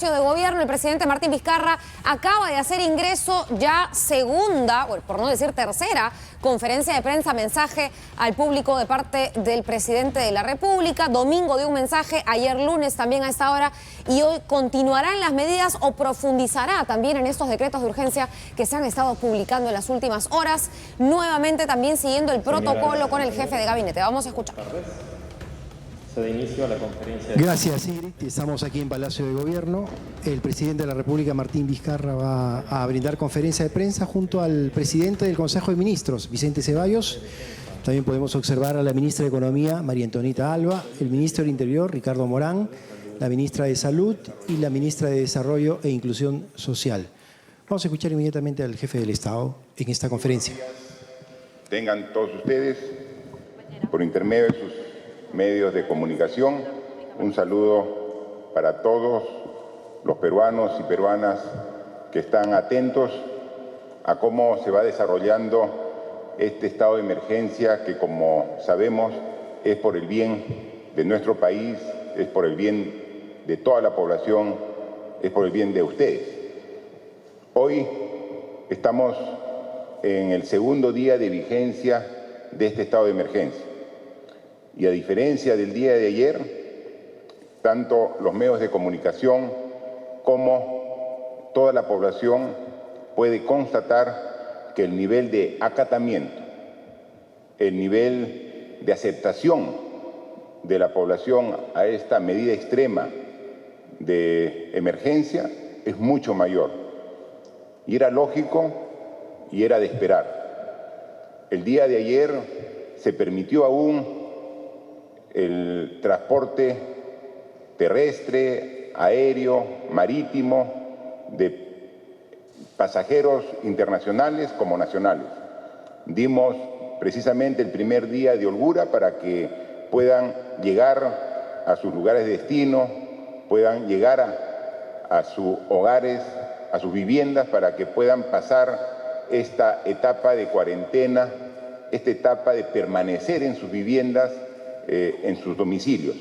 De gobierno, el presidente Martín Vizcarra acaba de hacer ingreso ya segunda, o por no decir tercera, conferencia de prensa, mensaje al público de parte del presidente de la República. Domingo dio un mensaje, ayer lunes también a esta hora, y hoy continuarán las medidas o profundizará también en estos decretos de urgencia que se han estado publicando en las últimas horas, nuevamente también siguiendo el protocolo con el jefe de gabinete. Vamos a escuchar. Se da inicio a la conferencia. Gracias, Ingrid. Estamos aquí en Palacio de Gobierno. El presidente de la República, Martín Vizcarra, va a brindar conferencia de prensa junto al presidente del Consejo de Ministros, Vicente Ceballos. También podemos observar a la ministra de Economía, María Antonieta Alba, el ministro del Interior, Ricardo Morán, la ministra de Salud y la ministra de Desarrollo e Inclusión Social. Vamos a escuchar inmediatamente al jefe del Estado en esta conferencia. Tengan todos ustedes, por intermedio de sus medios de comunicación, un saludo para todos los peruanos y peruanas que están atentos a cómo se va desarrollando este estado de emergencia que, como sabemos, es por el bien de nuestro país, es por el bien de toda la población, es por el bien de ustedes. Hoy estamos en el segundo día de vigencia de este estado de emergencia. Y a diferencia del día de ayer, tanto los medios de comunicación como toda la población puede constatar que el nivel de acatamiento, el nivel de aceptación de la población a esta medida extrema de emergencia es mucho mayor. Y era lógico y era de esperar. El día de ayer se permitió aún el transporte terrestre, aéreo, marítimo, de pasajeros internacionales como nacionales. Dimos precisamente el primer día de holgura para que puedan llegar a sus lugares de destino, puedan llegar a sus hogares, a sus viviendas, para que puedan pasar esta etapa de cuarentena, esta etapa de permanecer en sus viviendas, en sus domicilios.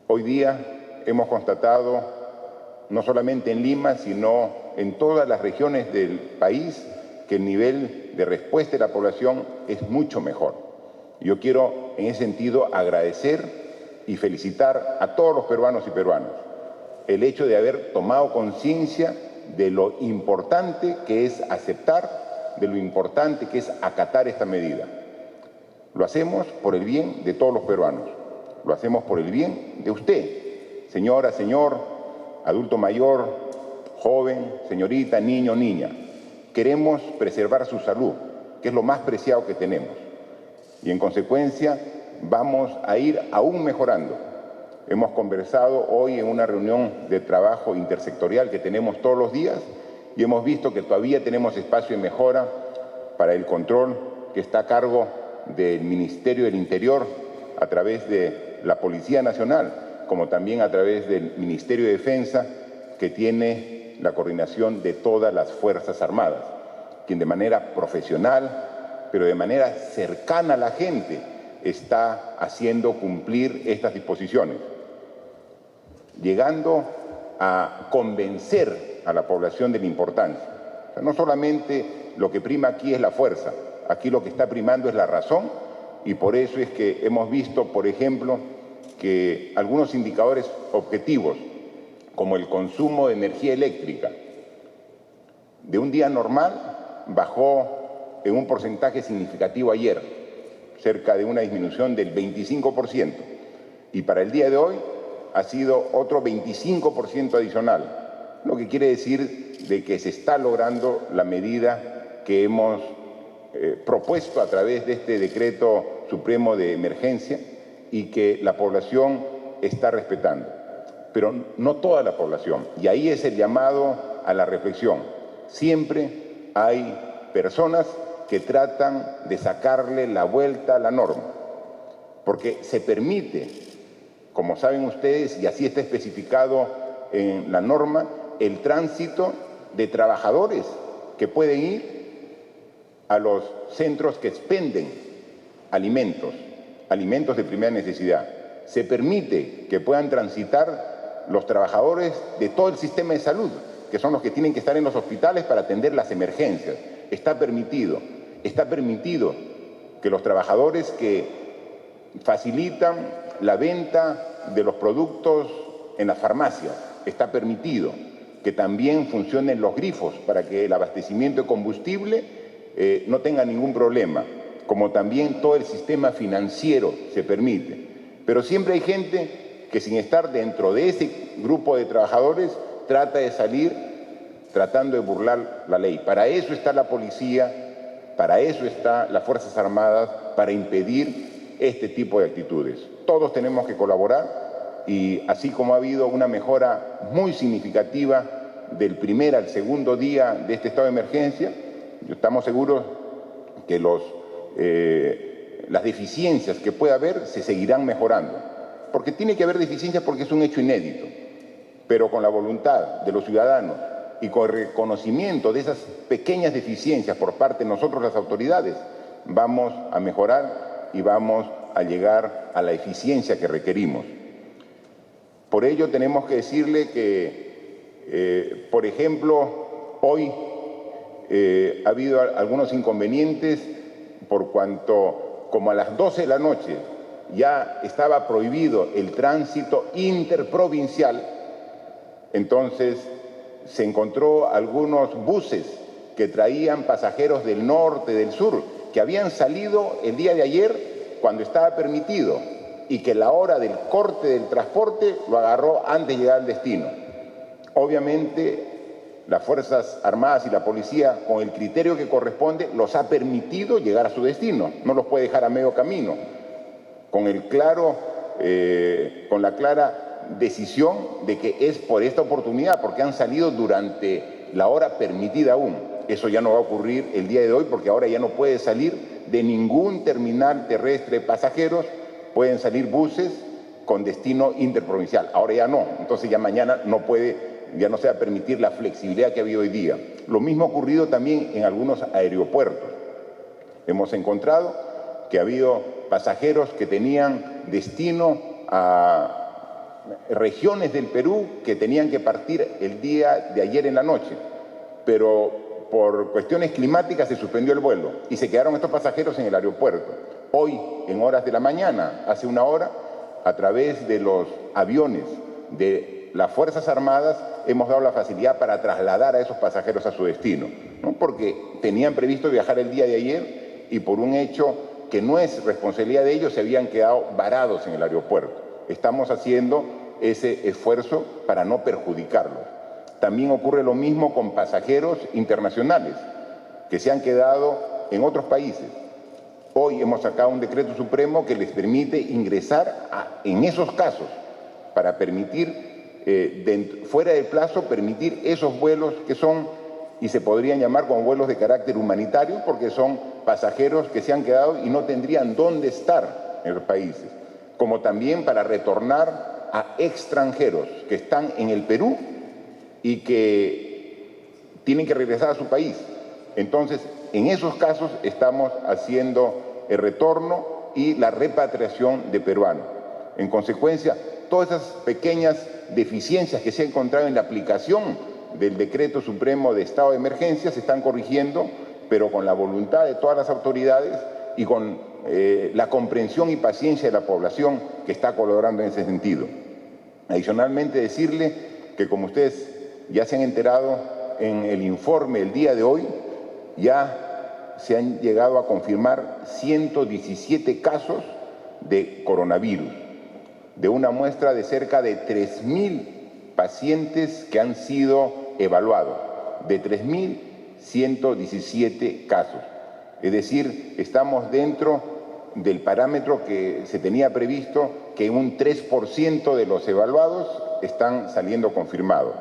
Hoy día hemos constatado, no solamente en Lima, sino en todas las regiones del país, que el nivel de respuesta de la población es mucho mejor. Yo quiero, en ese sentido, agradecer y felicitar a todos los peruanos y peruanas el hecho de haber tomado conciencia de lo importante que es aceptar, de lo importante que es acatar esta medida. Lo hacemos por el bien de todos los peruanos, lo hacemos por el bien de usted, señora, señor, adulto mayor, joven, señorita, niño, niña. Queremos preservar su salud, que es lo más preciado que tenemos. Y en consecuencia vamos a ir aún mejorando. Hemos conversado hoy en una reunión de trabajo intersectorial que tenemos todos los días y hemos visto que todavía tenemos espacio de mejora para el control que está a cargo del Ministerio del Interior a través de la Policía Nacional, como también a través del Ministerio de Defensa, que tiene la coordinación de todas las Fuerzas Armadas, quien de manera profesional, pero de manera cercana a la gente, está haciendo cumplir estas disposiciones, llegando a convencer a la población de la importancia. O sea, no solamente lo que prima aquí es la fuerza, aquí lo que está primando es la razón, y por eso es que hemos visto, por ejemplo, que algunos indicadores objetivos, como el consumo de energía eléctrica, de un día normal bajó en un porcentaje significativo ayer, cerca de una disminución del 25%, y para el día de hoy ha sido otro 25% adicional, lo que quiere decir de que se está logrando la medida que hemos propuesto a través de este decreto supremo de emergencia y que la población está respetando, pero no toda la población. Y ahí es el llamado a la reflexión. Siempre hay personas que tratan de sacarle la vuelta a la norma, porque se permite, como saben ustedes, y así está especificado en la norma, el tránsito de trabajadores que pueden ir a los centros que expenden alimentos de primera necesidad. Se permite que puedan transitar los trabajadores de todo el sistema de salud, que son los que tienen que estar en los hospitales para atender las emergencias. Está permitido que los trabajadores que facilitan la venta de los productos en las farmacias, está permitido que también funcionen los grifos para que el abastecimiento de combustible no tenga ningún problema, como también todo el sistema financiero se permite. Pero siempre hay gente que, sin estar dentro de ese grupo de trabajadores, trata de salir tratando de burlar la ley. Para eso está la policía, para eso están las Fuerzas Armadas, para impedir este tipo de actitudes. Todos tenemos que colaborar y así como ha habido una mejora muy significativa del primer al segundo día de este estado de emergencia, estamos seguros que las deficiencias que pueda haber se seguirán mejorando. Porque tiene que haber deficiencias porque es un hecho inédito, pero con la voluntad de los ciudadanos y con el reconocimiento de esas pequeñas deficiencias por parte de nosotros las autoridades, vamos a mejorar y vamos a llegar a la eficiencia que requerimos. Por ello tenemos que decirle que, por ejemplo, hoy ha habido algunos inconvenientes por cuanto, como a las 12 de la noche, ya estaba prohibido el tránsito interprovincial, entonces se encontró algunos buses que traían pasajeros del norte, del sur, que habían salido el día de ayer cuando estaba permitido y que la hora del corte del transporte lo agarró antes de llegar al destino. Obviamente, las Fuerzas Armadas y la Policía, con el criterio que corresponde, los ha permitido llegar a su destino, no los puede dejar a medio camino, con la clara decisión de que es por esta oportunidad, porque han salido durante la hora permitida aún. Eso ya no va a ocurrir el día de hoy, porque ahora ya no puede salir de ningún terminal terrestre de pasajeros, pueden salir buses con destino interprovincial. Ahora ya no, entonces ya mañana ya no se va a permitir la flexibilidad que ha habido hoy día. Lo mismo ha ocurrido también en algunos aeropuertos. Hemos encontrado que ha habido pasajeros que tenían destino a regiones del Perú que tenían que partir el día de ayer en la noche, pero por cuestiones climáticas se suspendió el vuelo y se quedaron estos pasajeros en el aeropuerto. Hoy, en horas de la mañana, hace una hora, a través de los aviones de las Fuerzas Armadas, hemos dado la facilidad para trasladar a esos pasajeros a su destino, ¿no? Porque tenían previsto viajar el día de ayer y por un hecho que no es responsabilidad de ellos, se habían quedado varados en el aeropuerto. Estamos haciendo ese esfuerzo para no perjudicarlos. También ocurre lo mismo con pasajeros internacionales que se han quedado en otros países. Hoy hemos sacado un decreto supremo que les permite ingresar en esos casos para permitir, fuera del plazo, permitir esos vuelos que son, y se podrían llamar como vuelos de carácter humanitario, porque son pasajeros que se han quedado y no tendrían dónde estar en los países, como también para retornar a extranjeros que están en el Perú y que tienen que regresar a su país. Entonces, en esos casos estamos haciendo el retorno y la repatriación de peruanos. En consecuencia, todas esas pequeñas deficiencias que se han encontrado en la aplicación del Decreto Supremo de Estado de Emergencia se están corrigiendo, pero con la voluntad de todas las autoridades y con la comprensión y paciencia de la población que está colaborando en ese sentido. Adicionalmente, decirle que, como ustedes ya se han enterado en el informe el día de hoy, ya se han llegado a confirmar 117 casos de coronavirus, de una muestra de cerca de 3.000 pacientes que han sido evaluados, de 3.117 casos. Es decir, estamos dentro del parámetro que se tenía previsto, que un 3% de los evaluados están saliendo confirmados.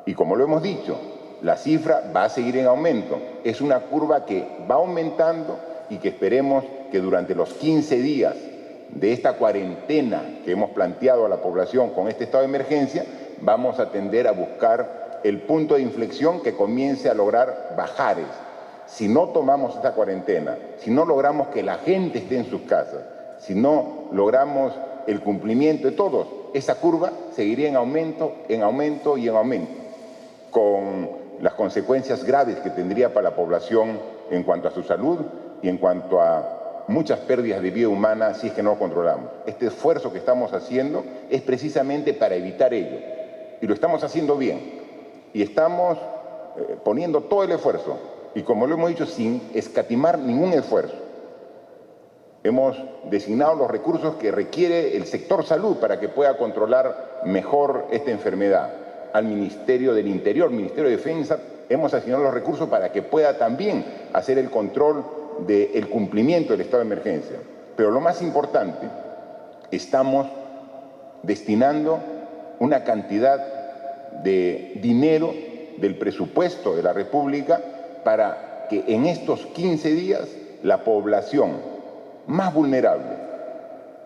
Y como lo hemos dicho, la cifra va a seguir en aumento. Es una curva que va aumentando y que esperemos que durante los 15 días de esta cuarentena que hemos planteado a la población con este estado de emergencia, vamos a tender a buscar el punto de inflexión que comience a lograr bajares. Si no tomamos esta cuarentena, si no logramos que la gente esté en sus casas, si no logramos el cumplimiento de todos, esa curva seguiría en aumento, en aumento y en aumento, con las consecuencias graves que tendría para la población en cuanto a su salud y en cuanto a muchas pérdidas de vida humana si es que no lo controlamos. Este esfuerzo que estamos haciendo es precisamente para evitar ello, y lo estamos haciendo bien, y estamos poniendo todo el esfuerzo, y como lo hemos dicho, sin escatimar ningún esfuerzo. Hemos designado los recursos que requiere el sector salud para que pueda controlar mejor esta enfermedad. Al Ministerio del Interior, Ministerio de Defensa, hemos asignado los recursos para que pueda también hacer el control del cumplimiento del estado de emergencia. Pero lo más importante, estamos destinando una cantidad de dinero del presupuesto de la República para que en estos 15 días la población más vulnerable,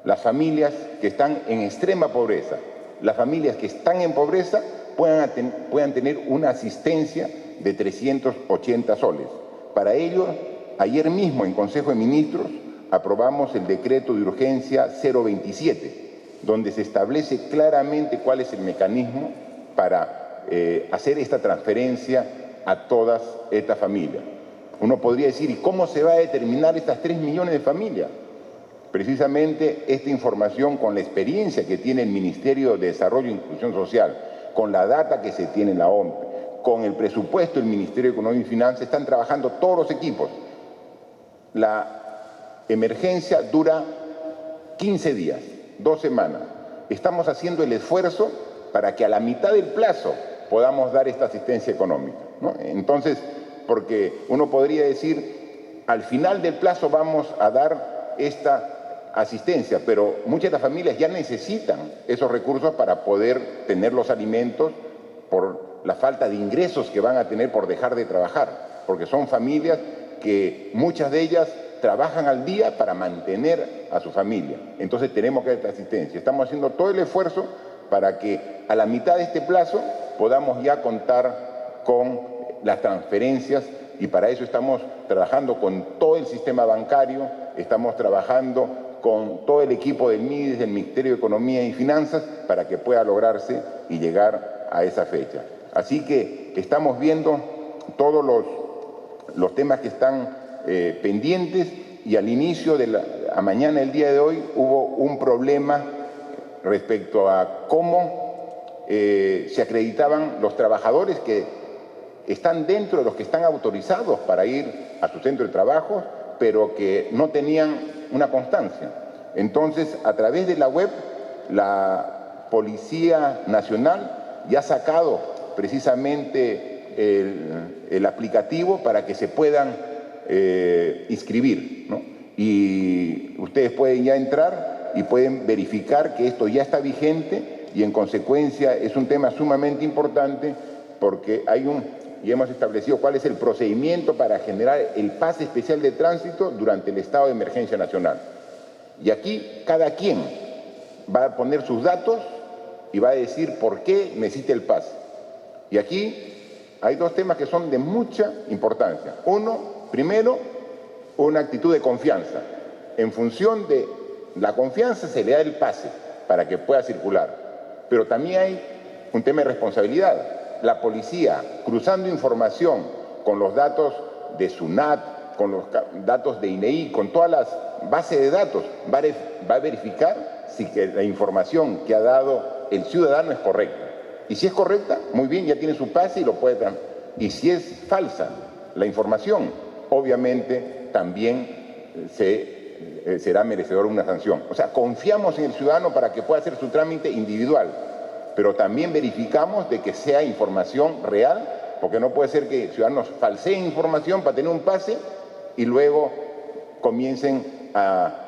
las familias que están en extrema pobreza, las familias que están en pobreza puedan tener una asistencia de 380 soles. Para ello, ayer mismo en Consejo de Ministros aprobamos el decreto de urgencia 027, donde se establece claramente cuál es el mecanismo para hacer esta transferencia a todas estas familias. Uno podría decir, ¿y cómo se va a determinar estas 3 millones de familias? Precisamente esta información, con la experiencia que tiene el Ministerio de Desarrollo e Inclusión Social, con la data que se tiene en la OMP, con el presupuesto del Ministerio de Economía y Finanzas, están trabajando todos los equipos. La emergencia dura 15 días, 2 semanas. Estamos haciendo el esfuerzo para que a la mitad del plazo podamos dar esta asistencia económica, ¿no? Entonces, porque uno podría decir, al final del plazo vamos a dar esta asistencia, pero muchas de las familias ya necesitan esos recursos para poder tener los alimentos por la falta de ingresos que van a tener por dejar de trabajar, porque son familias que muchas de ellas trabajan al día para mantener a su familia. Entonces tenemos que dar esta asistencia. Estamos haciendo todo el esfuerzo para que a la mitad de este plazo podamos ya contar con las transferencias, y para eso estamos trabajando con todo el sistema bancario, estamos trabajando con todo el equipo del MIDES, del Ministerio de Economía y Finanzas, para que pueda lograrse y llegar a esa fecha. Así que estamos viendo todos los temas que están pendientes, y al inicio a mañana, el día de hoy, hubo un problema respecto a cómo se acreditaban los trabajadores que están dentro de los que están autorizados para ir a su centro de trabajo, pero que no tenían una constancia. Entonces, a través de la web, la Policía Nacional ya ha sacado precisamente el aplicativo para que se puedan inscribir, ¿no? Y ustedes pueden ya entrar y pueden verificar que esto ya está vigente, y en consecuencia es un tema sumamente importante, porque y hemos establecido cuál es el procedimiento para generar el pase especial de tránsito durante el estado de emergencia nacional. Y aquí cada quien va a poner sus datos y va a decir por qué necesita el pase. Y aquí hay 2 temas que son de mucha importancia. Uno, primero, una actitud de confianza. En función de la confianza se le da el pase para que pueda circular. Pero también hay un tema de responsabilidad. La policía, cruzando información con los datos de SUNAT, con los datos de INEI, con todas las bases de datos, va a verificar si la información que ha dado el ciudadano es correcta. Y si es correcta, muy bien, ya tiene su pase y lo puede transmitir. Y si es falsa la información, obviamente también será merecedor de una sanción. O sea, confiamos en el ciudadano para que pueda hacer su trámite individual, pero también verificamos de que sea información real, porque no puede ser que ciudadanos falseen información para tener un pase y luego comiencen a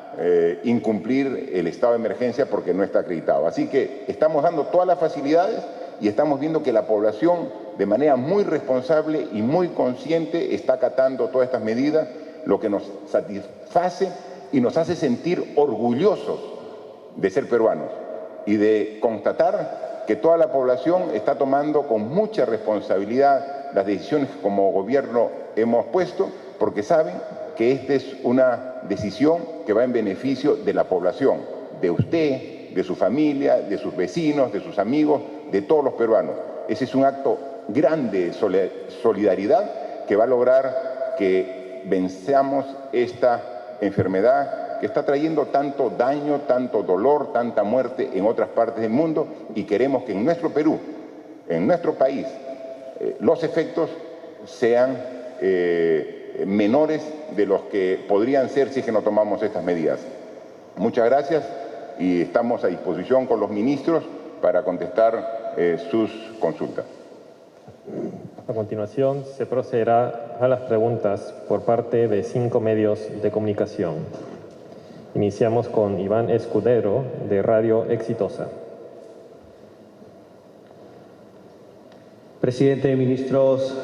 incumplir el estado de emergencia porque no está acreditado. Así que estamos dando todas las facilidades y estamos viendo que la población, de manera muy responsable y muy consciente, está acatando todas estas medidas, lo que nos satisface y nos hace sentir orgullosos de ser peruanos y de constatar que toda la población está tomando con mucha responsabilidad las decisiones que como gobierno hemos puesto, porque saben que esta es una decisión que va en beneficio de la población, de usted, de su familia, de sus vecinos, de sus amigos, de todos los peruanos. Ese es un acto grande de solidaridad que va a lograr que venzamos esta enfermedad que está trayendo tanto daño, tanto dolor, tanta muerte en otras partes del mundo, y queremos que en nuestro Perú, en nuestro país, los efectos sean menores de los que podrían ser si es que no tomamos estas medidas. Muchas gracias y estamos a disposición con los ministros para contestar sus consultas. A continuación, se procederá a las preguntas por parte de 5 medios de comunicación. Iniciamos con Iván Escudero, de Radio Exitosa. Presidente, ministros,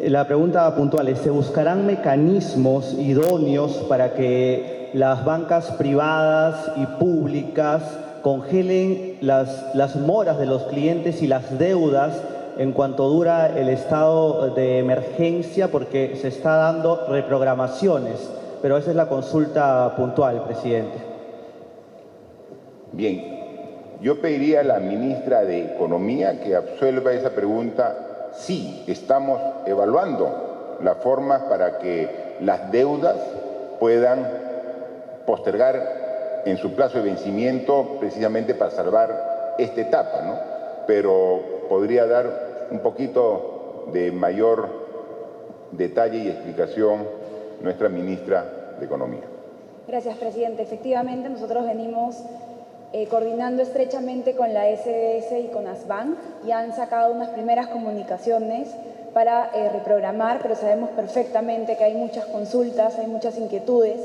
la pregunta puntual es: ¿se buscarán mecanismos idóneos para que las bancas privadas y públicas congelen las moras de los clientes y las deudas en cuanto dura el estado de emergencia? Porque se está dando reprogramaciones, pero esa es la consulta puntual, presidente. Bien, yo pediría a la ministra de Economía que absuelva esa pregunta. Sí, estamos evaluando las formas para que las deudas puedan postergar en su plazo de vencimiento, precisamente para salvar esta etapa, ¿no? Pero podría dar un poquito de mayor detalle y explicación nuestra ministra de Economía. Gracias, presidente. Efectivamente, nosotros venimos coordinando estrechamente con la SBS y con ASBank, y han sacado unas primeras comunicaciones para reprogramar, pero sabemos perfectamente que hay muchas consultas, hay muchas inquietudes,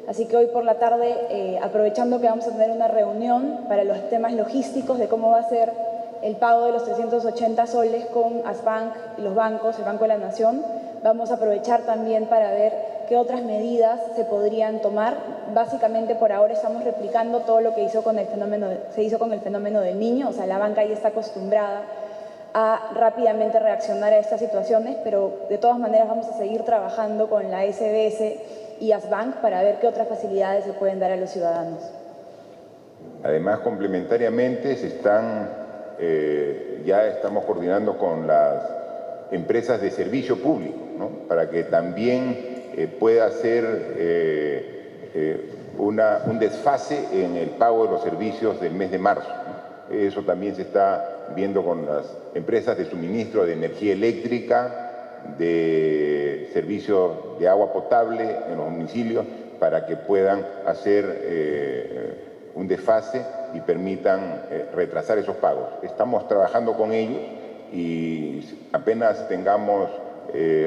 así que hoy por la tarde, aprovechando que vamos a tener una reunión para los temas logísticos de cómo va a ser el pago de los 380 soles con ASBank y los bancos, el Banco de la Nación, vamos a aprovechar también para ver qué otras medidas se podrían tomar. Básicamente, por ahora estamos replicando todo lo que se hizo con el fenómeno del Niño, o sea, la banca ya está acostumbrada a rápidamente reaccionar a estas situaciones, pero de todas maneras vamos a seguir trabajando con la SBS y ASBank para ver qué otras facilidades se pueden dar a los ciudadanos. Además, complementariamente, ya estamos coordinando con las empresas de servicio público, ¿no? Para que también pueda ser un desfase en el pago de los servicios del mes de marzo, ¿no? Eso también se está viendo con las empresas de suministro de energía eléctrica, de servicio de agua potable en los domicilios, para que puedan hacer un desfase y permitan retrasar esos pagos. Estamos trabajando con ellos y apenas tengamos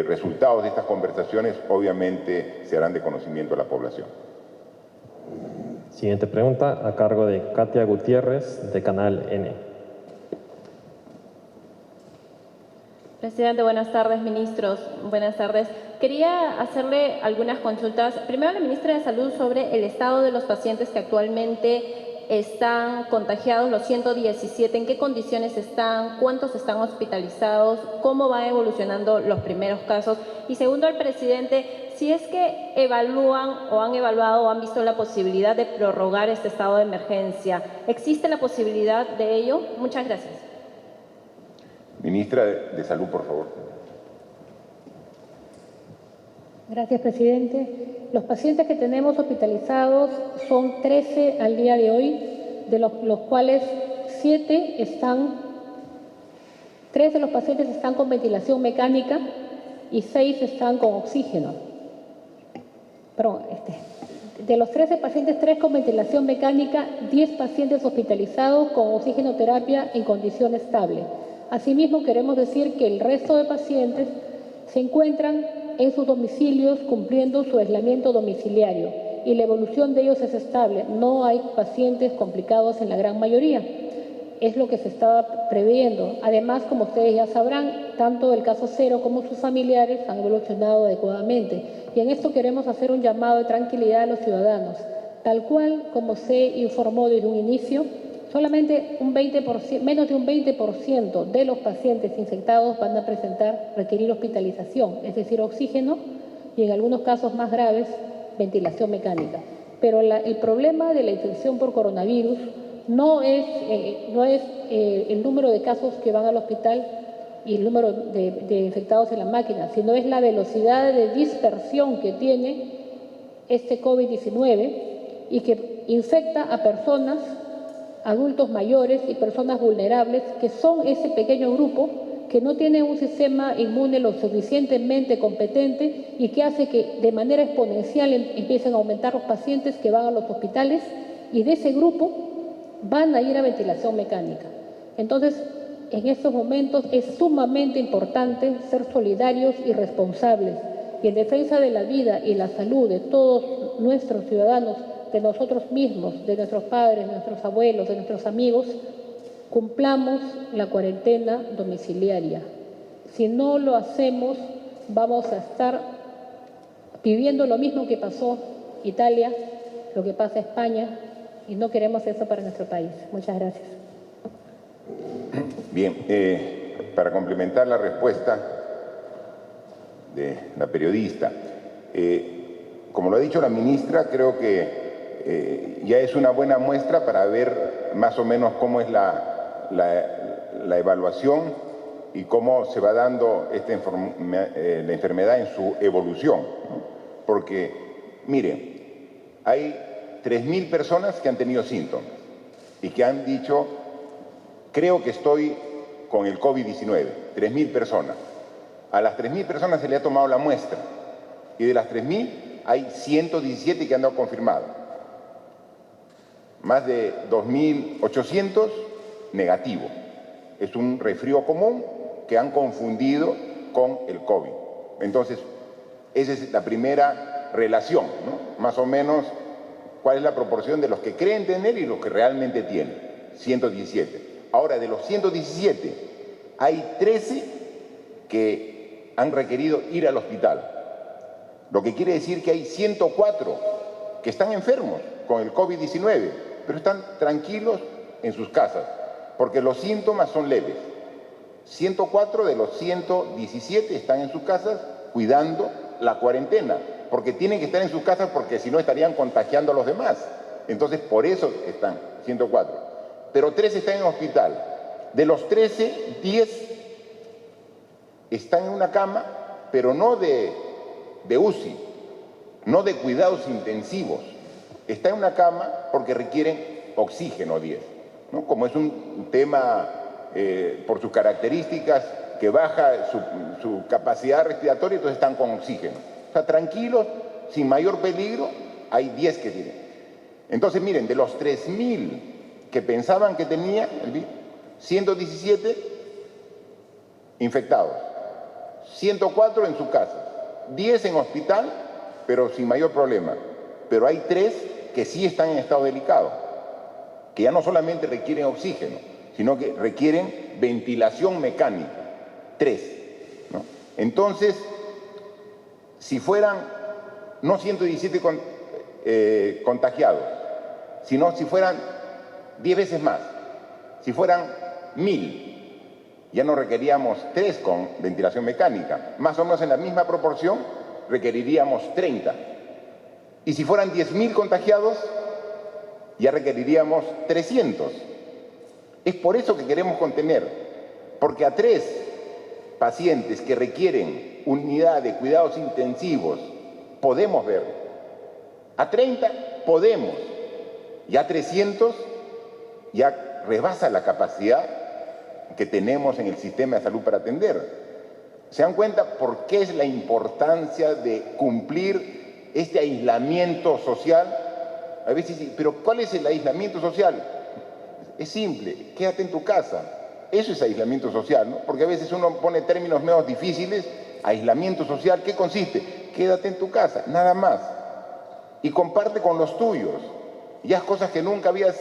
resultados de estas conversaciones, obviamente se harán de conocimiento a la población. Siguiente pregunta, a cargo de Katia Gutiérrez, de Canal N. Presidente, buenas tardes, ministros. Buenas tardes. Quería hacerle algunas consultas. Primero, a la ministra de Salud sobre el estado de los pacientes que actualmente están contagiados, los 117, ¿en qué condiciones están? ¿Cuántos están hospitalizados? ¿Cómo van evolucionando los primeros casos? Y segundo, al presidente, si es que evalúan o han evaluado o han visto la posibilidad de prorrogar este estado de emergencia, ¿existe la posibilidad de ello? Muchas gracias. Ministra de Salud, por favor. Gracias, presidente. Los pacientes que tenemos hospitalizados son 13 al día de hoy, de los cuales 3 de los pacientes están con ventilación mecánica y 6 están con oxígeno. Perdón, de los 13 pacientes, 3 con ventilación mecánica, 10 pacientes hospitalizados con oxigenoterapia en condición estable. Asimismo, queremos decir que el resto de pacientes se encuentran en sus domicilios cumpliendo su aislamiento domiciliario y la evolución de ellos es estable. No hay pacientes complicados en la gran mayoría. Es lo que se estaba previendo. Además, como ustedes ya sabrán, tanto el caso cero como sus familiares han evolucionado adecuadamente. Y en esto queremos hacer un llamado de tranquilidad a los ciudadanos. Tal cual como se informó desde un inicio, solamente menos de un 20% de los pacientes infectados van a requerir hospitalización, es decir, oxígeno y en algunos casos más graves, ventilación mecánica. Pero el problema de la infección por coronavirus no es el número de casos que van al hospital y el número de infectados en la máquina, sino es la velocidad de dispersión que tiene este COVID-19 y que infecta a personas, adultos mayores y personas vulnerables, que son ese pequeño grupo que no tiene un sistema inmune lo suficientemente competente y que hace que de manera exponencial empiecen a aumentar los pacientes que van a los hospitales, y de ese grupo van a ir a ventilación mecánica. Entonces, en estos momentos es sumamente importante ser solidarios y responsables, y en defensa de la vida y la salud de todos nuestros ciudadanos, de nosotros mismos, de nuestros padres, de nuestros abuelos, de nuestros amigos, cumplamos la cuarentena domiciliaria. Si no lo hacemos, vamos a estar viviendo lo mismo que pasó Italia, lo que pasa España, y no queremos eso para nuestro país. Muchas gracias. Bien, para complementar la respuesta de la periodista, como lo ha dicho la ministra, creo que ya es una buena muestra para ver más o menos cómo es la evaluación y cómo se va dando la enfermedad en su evolución. Porque, miren, hay 3.000 personas que han tenido síntomas y que han dicho, creo que estoy con el COVID-19, 3.000 personas. A las 3.000 personas se le ha tomado la muestra y de las 3.000 hay 117 que han dado confirmado. Más de 2.800 negativo. Es un resfrío común que han confundido con el COVID. Entonces, esa es la primera relación, ¿no? Más o menos, cuál es la proporción de los que creen tener y los que realmente tienen. 117. Ahora, de los 117, hay 13 que han requerido ir al hospital. Lo que quiere decir que hay 104 que están enfermos con el COVID-19, pero están tranquilos en sus casas, porque los síntomas son leves. 104 de los 117 están en sus casas cuidando la cuarentena, porque tienen que estar en sus casas porque si no estarían contagiando a los demás. Entonces, por eso están 104. Pero 13 están en hospital. De los 13, 10 están en una cama, pero no de UCI, no de cuidados intensivos. Está en una cama porque requieren oxígeno 10, ¿no? Como es un tema, por sus características, que baja su capacidad respiratoria, entonces están con oxígeno. O sea, tranquilos, sin mayor peligro, hay 10 que tienen. Entonces, miren, de los 3.000 que pensaban que tenía el virus, 117 infectados, 104 en su casa, 10 en hospital, pero sin mayor problema. Pero hay 3 que sí están en estado delicado, que ya no solamente requieren oxígeno, sino que requieren ventilación mecánica. 3, ¿no? Entonces, si fueran no 117 contagiados, sino si fueran 10 veces más, si fueran 1.000, ya no requeríamos 3 con ventilación mecánica. Más o menos en la misma proporción requeriríamos 30. Y si fueran 10.000 contagiados, ya requeriríamos 300. Es por eso que queremos contener, porque a 3 pacientes que requieren unidad de cuidados intensivos podemos ver. A 30 podemos. Ya 300 ya rebasa la capacidad que tenemos en el sistema de salud para atender. ¿Se dan cuenta por qué es la importancia de cumplir este aislamiento social? A veces dicen, pero ¿cuál es el aislamiento social? Es simple, quédate en tu casa. Eso es aislamiento social, ¿no? Porque a veces uno pone términos menos difíciles. Aislamiento social, ¿qué consiste? Quédate en tu casa, nada más. Y comparte con los tuyos. Y haz cosas que nunca habías,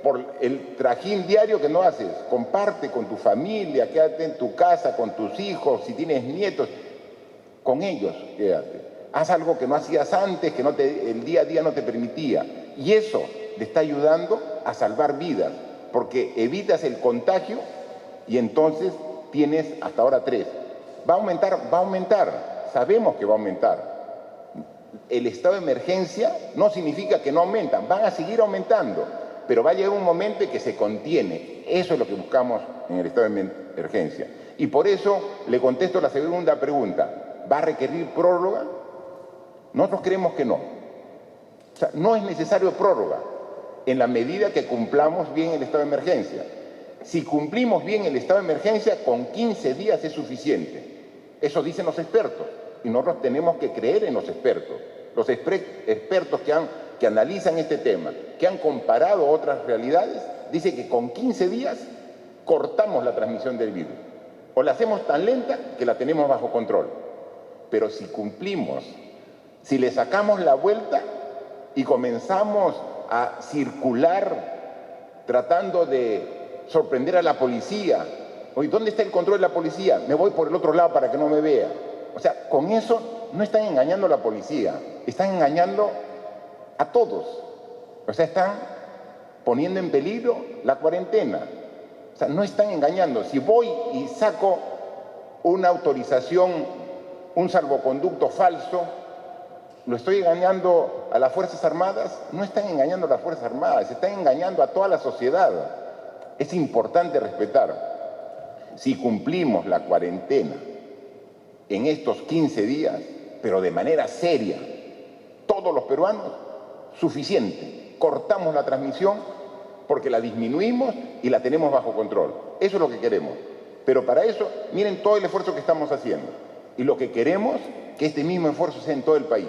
por el trajín diario que no haces. Comparte con tu familia, quédate en tu casa, con tus hijos, si tienes nietos, con ellos quédate. Haz algo que no hacías antes, que el día a día no te permitía. Y eso te está ayudando a salvar vidas, porque evitas el contagio y entonces tienes hasta ahora 3. ¿Va a aumentar? Va a aumentar. Sabemos que va a aumentar. El estado de emergencia no significa que no aumentan, van a seguir aumentando. pero va a llegar un momento en que se contiene. Eso es lo que buscamos en el estado de emergencia. Y por eso le contesto la segunda pregunta. ¿Va a requerir prórroga? Nosotros creemos que no. O sea, no es necesario prórroga en la medida que cumplamos bien el estado de emergencia. Si cumplimos bien el estado de emergencia, con 15 días es suficiente. Eso dicen los expertos y nosotros tenemos que creer en los expertos. Los expertos que analizan este tema, que han comparado otras realidades, dicen que con 15 días cortamos la transmisión del virus. O la hacemos tan lenta que la tenemos bajo control. Pero si cumplimos, si le sacamos la vuelta y comenzamos a circular tratando de sorprender a la policía. Oye, ¿dónde está el control de la policía? Me voy por el otro lado para que no me vea. O sea, con eso no están engañando a la policía, están engañando a todos. O sea, están poniendo en peligro la cuarentena. O sea, no están engañando. Si voy y saco una autorización, un salvoconducto falso, ¿lo estoy engañando a las Fuerzas Armadas? No están engañando a las Fuerzas Armadas, están engañando a toda la sociedad. Es importante respetar. Si cumplimos la cuarentena en estos 15 días, pero de manera seria, todos los peruanos, suficiente. Cortamos la transmisión porque la disminuimos y la tenemos bajo control. Eso es lo que queremos. Pero para eso, miren todo el esfuerzo que estamos haciendo. Y lo que queremos, que este mismo esfuerzo sea en todo el país.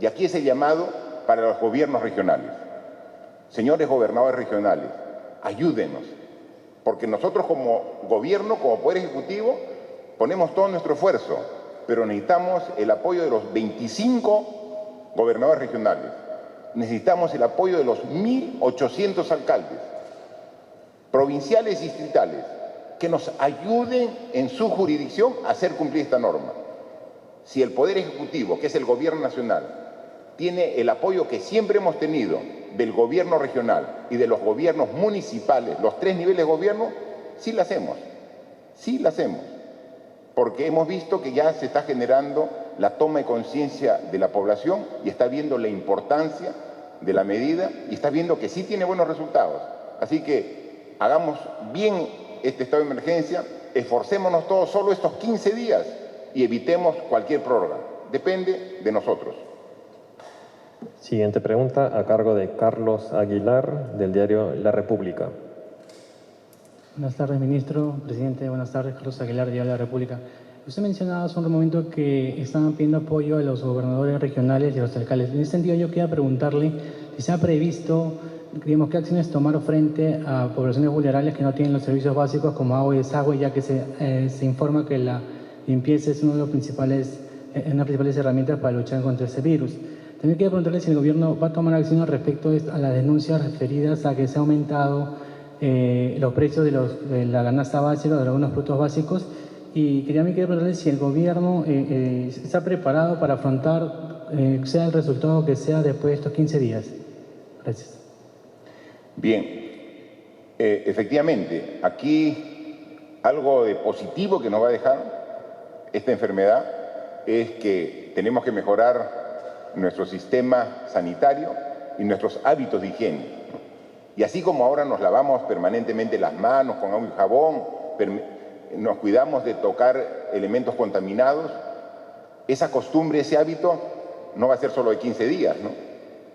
Y aquí es el llamado para los gobiernos regionales. Señores gobernadores regionales, ayúdenos, porque nosotros como gobierno, como Poder Ejecutivo, ponemos todo nuestro esfuerzo, pero necesitamos el apoyo de los 25 gobernadores regionales, necesitamos el apoyo de los 1.800 alcaldes, provinciales y distritales, que nos ayuden en su jurisdicción a hacer cumplir esta norma. Si el Poder Ejecutivo, que es el Gobierno Nacional, tiene el apoyo que siempre hemos tenido del gobierno regional y de los gobiernos municipales, los 3 niveles de gobierno, sí la hacemos, porque hemos visto que ya se está generando la toma de conciencia de la población y está viendo la importancia de la medida y está viendo que sí tiene buenos resultados. Así que hagamos bien este estado de emergencia, esforcémonos todos solo estos 15 días y evitemos cualquier prórroga. Depende de nosotros. Siguiente pregunta a cargo de Carlos Aguilar, del diario La República. Buenas tardes, ministro. Presidente, buenas tardes. Carlos Aguilar, diario La República. Usted mencionaba hace un momento que estaban pidiendo apoyo a los gobernadores regionales y a los alcaldes. En ese sentido, yo quería preguntarle si se ha previsto, digamos, qué acciones tomar frente a poblaciones vulnerables que no tienen los servicios básicos como agua y desagüe, ya que se informa que la limpieza es una de las principales herramientas para luchar contra ese virus. También quería preguntarle si el gobierno va a tomar acciones respecto a las denuncias referidas a que se ha aumentado los precios de la canasta básica, de algunos productos básicos, y quería preguntarle si el gobierno está preparado para afrontar, sea el resultado que sea después de estos 15 días. Gracias. Bien, efectivamente, aquí algo de positivo que nos va a dejar esta enfermedad es que tenemos que mejorar nuestro sistema sanitario y nuestros hábitos de higiene. Y así como ahora nos lavamos permanentemente las manos con agua y jabón, nos cuidamos de tocar elementos contaminados, esa costumbre, ese hábito, no va a ser solo de 15 días, ¿no?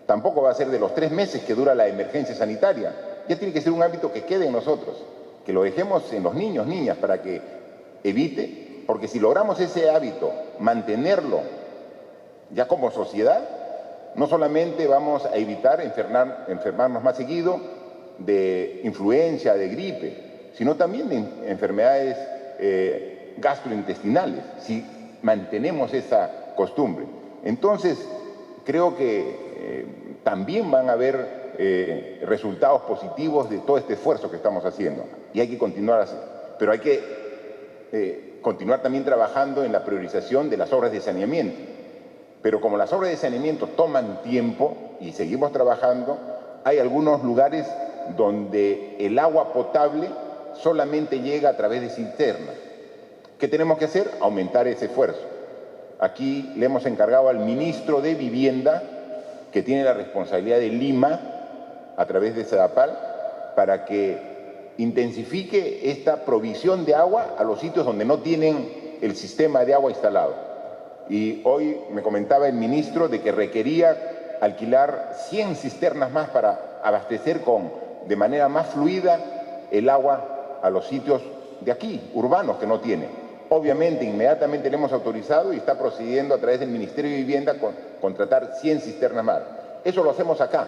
Tampoco va a ser de los 3 meses que dura la emergencia sanitaria. Ya tiene que ser un hábito que quede en nosotros, que lo dejemos en los niños, niñas, para que evite, porque si logramos ese hábito, mantenerlo ya como sociedad, no solamente vamos a evitar enfermarnos más seguido de influenza, de gripe, sino también de enfermedades gastrointestinales, si mantenemos esa costumbre. Entonces, creo que también van a haber resultados positivos de todo este esfuerzo que estamos haciendo. Y hay que continuar así. Pero hay que continuar también trabajando en la priorización de las obras de saneamiento. Pero como las obras de saneamiento toman tiempo y seguimos trabajando, hay algunos lugares donde el agua potable solamente llega a través de cisternas. ¿Qué tenemos que hacer? Aumentar ese esfuerzo. Aquí le hemos encargado al ministro de Vivienda, que tiene la responsabilidad de Lima, a través de SEDAPAL para que intensifique esta provisión de agua a los sitios donde no tienen el sistema de agua instalado. Y hoy me comentaba el ministro de que requería alquilar 100 cisternas más para abastecer de manera más fluida el agua a los sitios de aquí, urbanos, que no tienen. Obviamente, inmediatamente le hemos autorizado y está procediendo a través del Ministerio de Vivienda con contratar 100 cisternas más. Eso lo hacemos acá,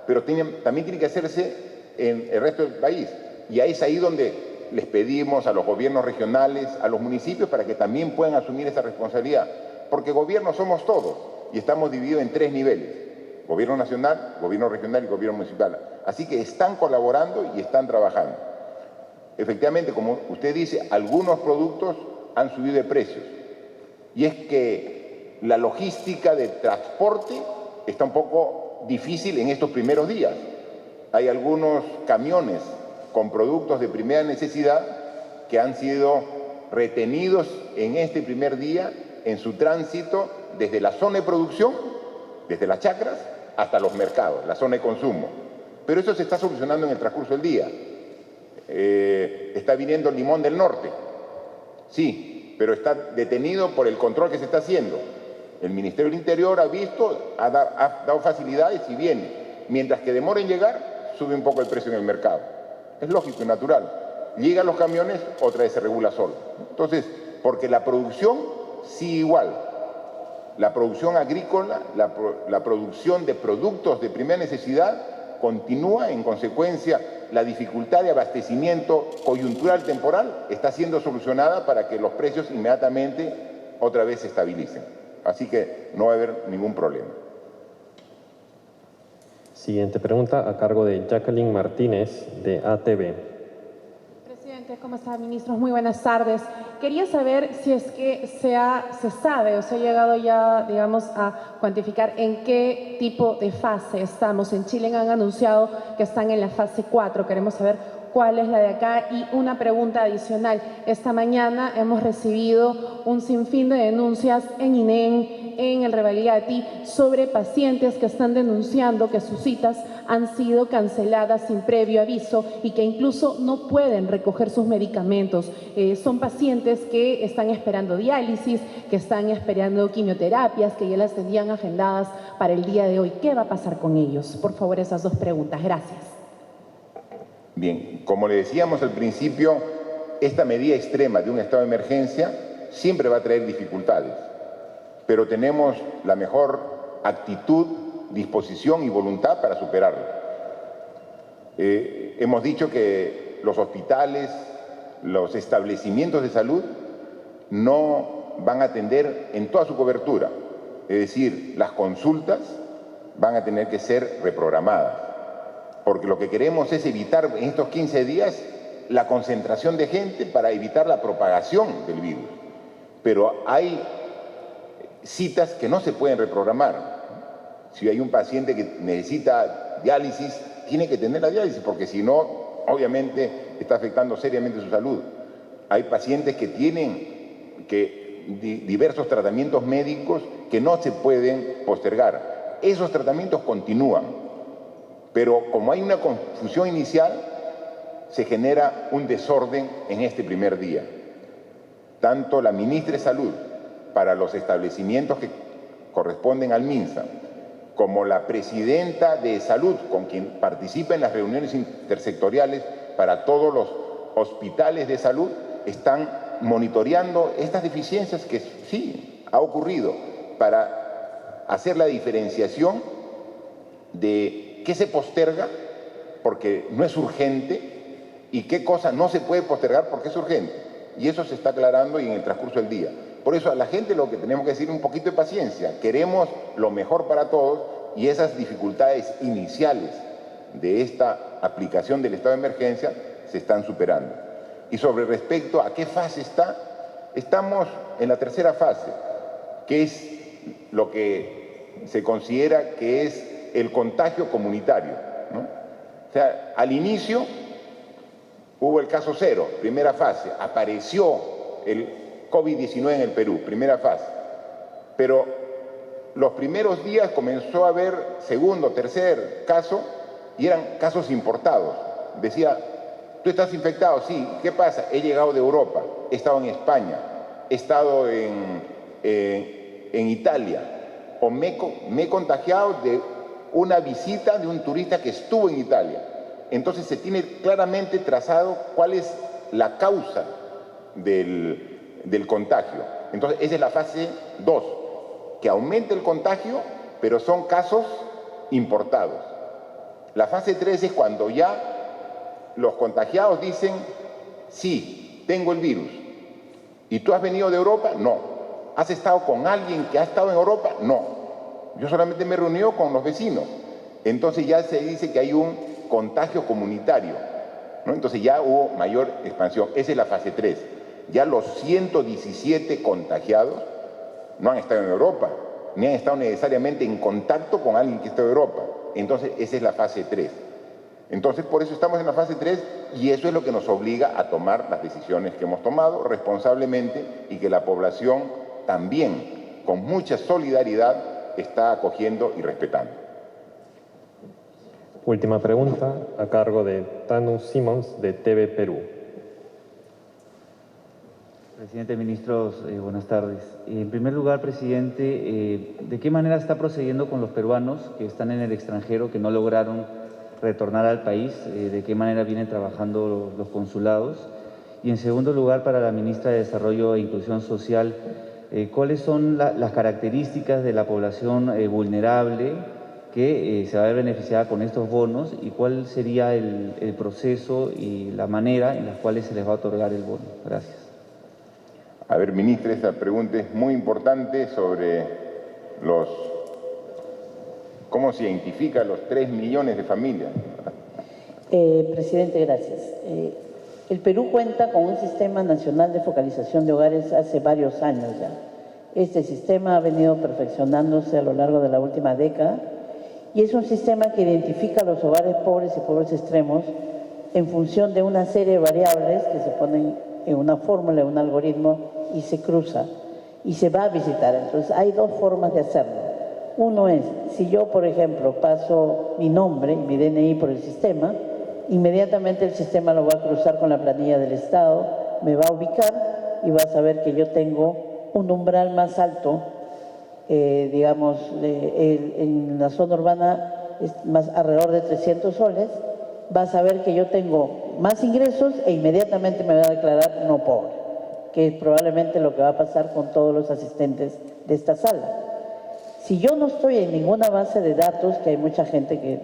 pero también tiene que hacerse en el resto del país. Y ahí es ahí donde les pedimos a los gobiernos regionales, a los municipios, para que también puedan asumir esa responsabilidad. Porque gobierno somos todos y estamos divididos en 3 niveles. Gobierno nacional, gobierno regional y gobierno municipal. Así que están colaborando y están trabajando. Efectivamente, como usted dice, algunos productos han subido de precios. Y es que la logística de transporte está un poco difícil en estos primeros días. Hay algunos camiones con productos de primera necesidad que han sido retenidos en este primer día en su tránsito desde la zona de producción, desde las chacras, hasta los mercados, la zona de consumo. Pero eso se está solucionando en el transcurso del día. Está viniendo el limón del norte, sí, pero está detenido por el control que se está haciendo. El Ministerio del Interior ha visto, ha dado facilidades y viene. Mientras que demora en llegar, sube un poco el precio en el mercado. Es lógico y natural. Llegan los camiones, otra vez se regula solo. Entonces, porque la producción sí igual. La producción agrícola, la producción de productos de primera necesidad continúa. En consecuencia, la dificultad de abastecimiento coyuntural temporal está siendo solucionada para que los precios inmediatamente otra vez se estabilicen. Así que no va a haber ningún problema. Siguiente pregunta a cargo de Jacqueline Martínez, de ATV. Presidente, ¿cómo está, ministros? Muy buenas tardes. Quería saber si es que se sabe o se ha llegado ya, digamos, a cuantificar en qué tipo de fase estamos. En Chile han anunciado que están en la fase 4. Queremos saber cuál es la de acá. Y una pregunta adicional. Esta mañana hemos recibido un sinfín de denuncias en INEM, en el Revalidati, sobre pacientes que están denunciando que sus citas han sido canceladas sin previo aviso y que incluso no pueden recoger sus medicamentos. Son pacientes que están esperando diálisis, que están esperando quimioterapias, que ya las tenían agendadas para el día de hoy. ¿Qué va a pasar con ellos? Por favor, esas 2 preguntas. Gracias. Bien, como le decíamos al principio, esta medida extrema de un estado de emergencia siempre va a traer dificultades, pero tenemos la mejor actitud, disposición y voluntad para superarla. Hemos dicho que los hospitales, los establecimientos de salud no van a atender en toda su cobertura, es decir, las consultas van a tener que ser reprogramadas, porque lo que queremos es evitar en estos 15 días la concentración de gente para evitar la propagación del virus. Pero hay citas que no se pueden reprogramar. Si hay un paciente que necesita diálisis, tiene que tener la diálisis, porque si no, obviamente está afectando seriamente su salud. Hay pacientes que tienen diversos tratamientos médicos que no se pueden postergar. Esos tratamientos continúan, pero como hay una confusión inicial, se genera un desorden en este primer día. Tanto la ministra de Salud, para los establecimientos que corresponden al MINSA, como la presidenta de Salud, con quien participa en las reuniones intersectoriales para todos los hospitales de salud, están monitoreando estas deficiencias que sí ha ocurrido para hacer la diferenciación de qué se posterga porque no es urgente y qué cosa no se puede postergar porque es urgente. Y eso se está aclarando y en el transcurso del día. Por eso a la gente lo que tenemos que decir es un poquito de paciencia. Queremos lo mejor para todos y esas dificultades iniciales de esta aplicación del estado de emergencia se están superando. Y sobre respecto a qué fase está, estamos en la tercera fase, que es lo que se considera que es el contagio comunitario, ¿no? O sea, al inicio hubo el caso cero, primera fase, apareció el COVID-19 en el Perú, primera fase. Pero los primeros días comenzó a haber segundo, tercer caso y eran casos importados. Decía, ¿tú estás infectado? Sí. ¿Qué pasa? He llegado de Europa, he estado en España, he estado en Italia, o me he contagiado de una visita de un turista que estuvo en Italia. Entonces se tiene claramente trazado cuál es la causa del contagio. Entonces esa es la fase 2, que aumente el contagio, pero son casos importados. La fase 3 es cuando ya los contagiados dicen, sí, tengo el virus. ¿Y tú has venido de Europa? No. ¿Has estado con alguien que ha estado en Europa? No. Yo solamente me he reunido con los vecinos. Entonces ya se dice que hay un contagio comunitario, ¿no? Entonces ya hubo mayor expansión. Esa es la fase 3. Ya los 117 contagiados no han estado en Europa, ni han estado necesariamente en contacto con alguien que está en Europa. Entonces esa es la fase 3. Entonces por eso estamos en la fase 3 y eso es lo que nos obliga a tomar las decisiones que hemos tomado responsablemente y que la población también, con mucha solidaridad, está acogiendo y respetando. Última pregunta, a cargo de Tanu Simons, de TV Perú. Presidente, ministros, buenas tardes. En primer lugar, presidente, ¿de qué manera está procediendo con los peruanos que están en el extranjero, que no lograron retornar al país? ¿De qué manera vienen trabajando los consulados? Y en segundo lugar, para la ministra de Desarrollo e Inclusión Social, ¿cuáles son las características de la población vulnerable que se va a ver beneficiada con estos bonos y cuál sería el proceso y la manera en las cuales se les va a otorgar el bono? Gracias. A ver, ministra, esta pregunta es muy importante sobre cómo se identifican los 3 millones de familias. Presidente, gracias. El Perú cuenta con un sistema nacional de focalización de hogares hace varios años ya. Este sistema ha venido perfeccionándose a lo largo de la última década y es un sistema que identifica los hogares pobres y pobres extremos en función de una serie de variables que se ponen en una fórmula, en un algoritmo, y se cruza y se va a visitar. Entonces hay 2 formas de hacerlo. Uno es, si yo, por ejemplo, paso mi nombre y mi DNI por el sistema, inmediatamente el sistema lo va a cruzar con la planilla del Estado, me va a ubicar y va a saber que yo tengo un umbral más alto, digamos, en la zona urbana es más alrededor de 300 soles, va a saber que yo tengo más ingresos e inmediatamente me va a declarar no pobre, que es probablemente lo que va a pasar con todos los asistentes de esta sala. Si yo no estoy en ninguna base de datos, que hay mucha gente que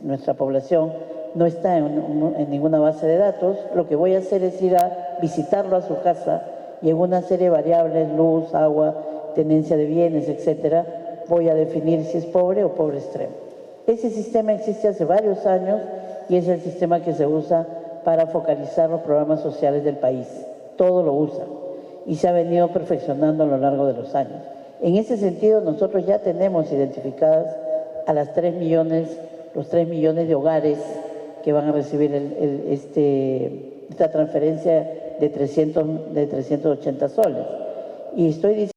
nuestra población no está en ninguna base de datos, lo que voy a hacer es ir a visitarlo a su casa y en una serie de variables, luz, agua, tenencia de bienes, etcétera, voy a definir si es pobre o pobre extremo. Ese sistema existe hace varios años y es el sistema que se usa para focalizar los programas sociales del país. Todo lo usa y se ha venido perfeccionando a lo largo de los años. En ese sentido, nosotros ya tenemos identificadas a los 3 millones de hogares que van a recibir esta transferencia de 380 soles. Y estoy diciendo